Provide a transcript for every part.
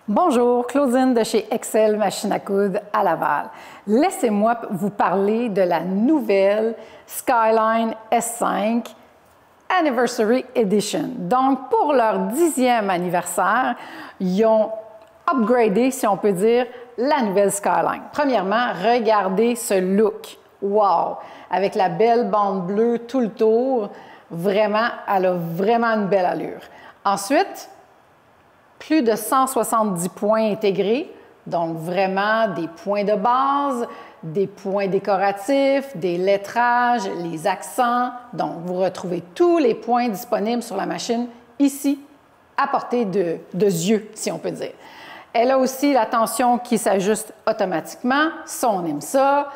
Bonjour, Claudine de chez Excel Machine à coudre à Laval. Laissez-moi vous parler de la nouvelle Skyline S5 Anniversary Edition. Donc, pour leur 10e anniversaire, ils ont upgradé, si on peut dire, la nouvelle Skyline. Premièrement, regardez ce look. Wow! Avec la belle bande bleue tout le tour, vraiment, elle a vraiment une belle allure. Ensuite, plus de 170 points intégrés, donc vraiment des points de base, des points décoratifs, des lettrages, les accents. Donc, vous retrouvez tous les points disponibles sur la machine ici, à portée de yeux, si on peut dire. Elle a aussi la tension qui s'ajuste automatiquement, ça, on aime ça.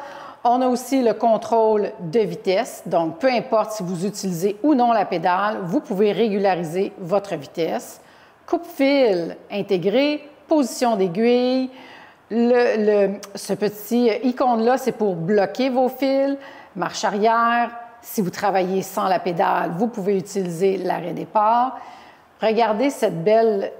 On a aussi le contrôle de vitesse, donc peu importe si vous utilisez ou non la pédale, vous pouvez régulariser votre vitesse. Coupe-fil intégré, position d'aiguille. Ce petit icône-là, c'est pour bloquer vos fils. Marche arrière. Si vous travaillez sans la pédale, vous pouvez utiliser l'arrêt départ. Regardez cette belle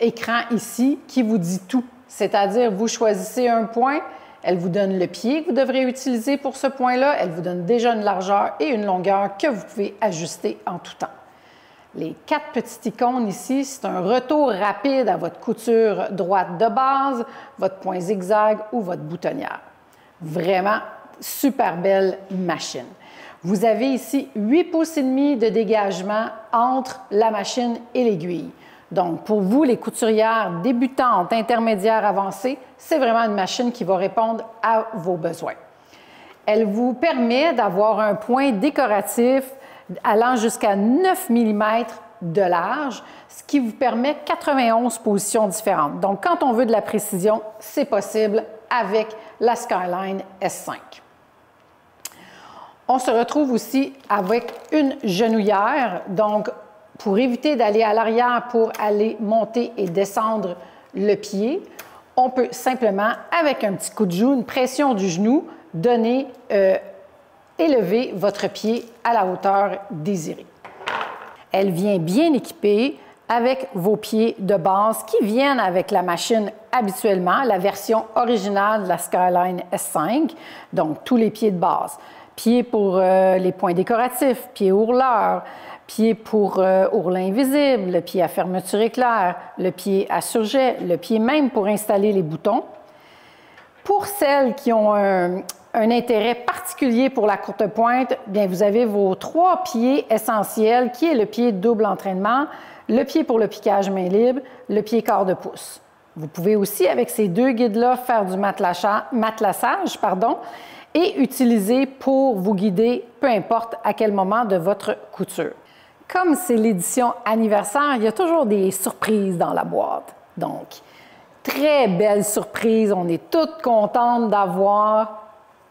écran ici qui vous dit tout. C'est-à-dire, vous choisissez un point, elle vous donne le pied que vous devrez utiliser pour ce point-là. Elle vous donne déjà une largeur et une longueur que vous pouvez ajuster en tout temps. Les 4 petites icônes ici, c'est un retour rapide à votre couture droite de base, votre point zigzag ou votre boutonnière. Vraiment, super belle machine. Vous avez ici 8 pouces et demi de dégagement entre la machine et l'aiguille. Donc, pour vous, les couturières débutantes, intermédiaires, avancées, c'est vraiment une machine qui va répondre à vos besoins. Elle vous permet d'avoir un point décoratif allant jusqu'à 9 mm de large, ce qui vous permet 91 positions différentes. Donc, quand on veut de la précision, c'est possible avec la Skyline S5. On se retrouve aussi avec une genouillère, donc pour éviter d'aller à l'arrière pour aller monter et descendre le pied, on peut simplement, avec un petit coup de joue, une pression du genou, élever votre pied à la hauteur désirée. Elle vient bien équipée avec vos pieds de base qui viennent avec la machine habituellement, la version originale de la Skyline S5, donc tous les pieds de base. Pieds pour les points décoratifs, pieds ourleurs, pieds pour ourlets invisibles, le pied à fermeture éclair, le pied à surjet, le pied même pour installer les boutons. Pour celles qui ont un intérêt particulier pour la courte pointe, bien, vous avez vos 3 pieds essentiels, qui est le pied double entraînement, le pied pour le piquage main libre, le pied quart de pouce. Vous pouvez aussi, avec ces 2 guides-là, faire du matelassage, et utiliser pour vous guider, peu importe à quel moment de votre couture. Comme c'est l'édition anniversaire, il y a toujours des surprises dans la boîte. Donc, très belle surprise, on est toutes contentes d'avoir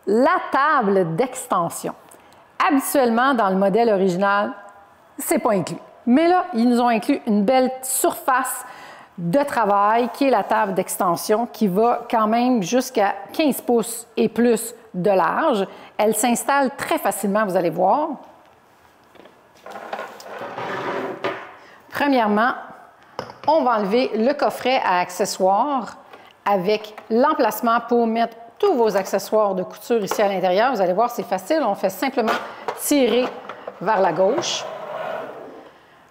la table d'extension. Habituellement, dans le modèle original, ce n'est pas inclus. Mais là, ils nous ont inclus une belle surface de travail qui est la table d'extension qui va quand même jusqu'à 15 pouces et plus de large. Elle s'installe très facilement, vous allez voir. Premièrement, on va enlever le coffret à accessoires avec l'emplacement pour mettre tous vos accessoires de couture ici à l'intérieur. Vous allez voir, c'est facile. On fait simplement tirer vers la gauche.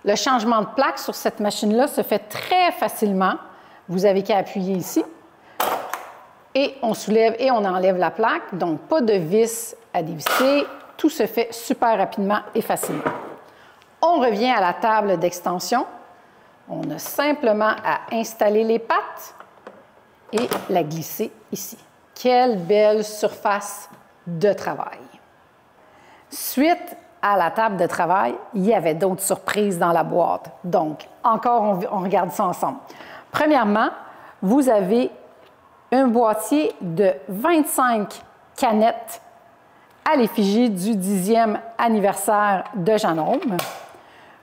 Le changement de plaque sur cette machine-là se fait très facilement. Vous avez qu'à appuyer ici. Et on soulève et on enlève la plaque. Donc, pas de vis à dévisser. Tout se fait super rapidement et facilement. On revient à la table d'extension. On a simplement à installer les pattes et la glisser ici. Quelle belle surface de travail! Suite à la table de travail, il y avait d'autres surprises dans la boîte. Donc, encore, on regarde ça ensemble. Premièrement, vous avez un boîtier de 25 canettes à l'effigie du 10e anniversaire de Janome.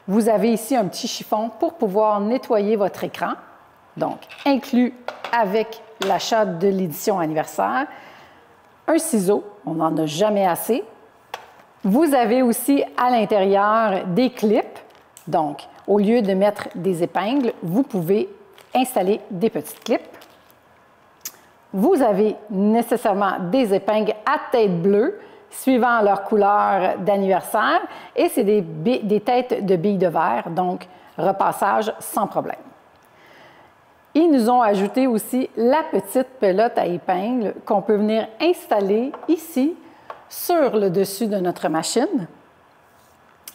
Vous avez ici un petit chiffon pour pouvoir nettoyer votre écran, donc inclus avec l'achat de l'édition anniversaire. Un ciseau, on n'en a jamais assez. Vous avez aussi à l'intérieur des clips. Donc, au lieu de mettre des épingles, vous pouvez installer des petites clips. Vous avez nécessairement des épingles à tête bleue, suivant leur couleur d'anniversaire, et c'est des têtes de billes de verre, donc repassage sans problème. Ils nous ont ajouté aussi la petite pelote à épingles qu'on peut venir installer ici sur le dessus de notre machine.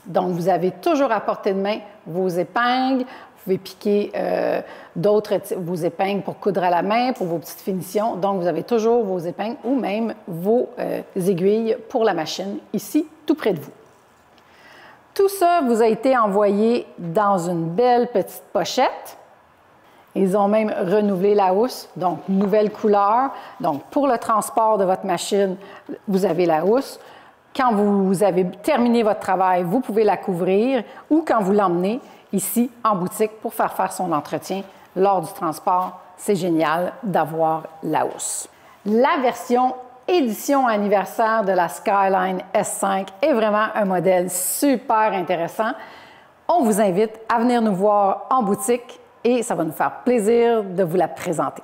Donc, vous avez toujours à portée de main vos épingles. Vous pouvez piquer vos épingles pour coudre à la main, pour vos petites finitions. Donc, vous avez toujours vos épingles ou même vos aiguilles pour la machine ici, tout près de vous. Tout ça vous a été envoyé dans une belle petite pochette. Ils ont même renouvelé la housse, donc nouvelle couleur. Donc, pour le transport de votre machine, vous avez la housse. Quand vous avez terminé votre travail, vous pouvez la couvrir ou quand vous l'emmenez ici en boutique pour faire son entretien lors du transport. C'est génial d'avoir la housse. La version édition anniversaire de la Skyline S5 est vraiment un modèle super intéressant. On vous invite à venir nous voir en boutique et ça va nous faire plaisir de vous la présenter.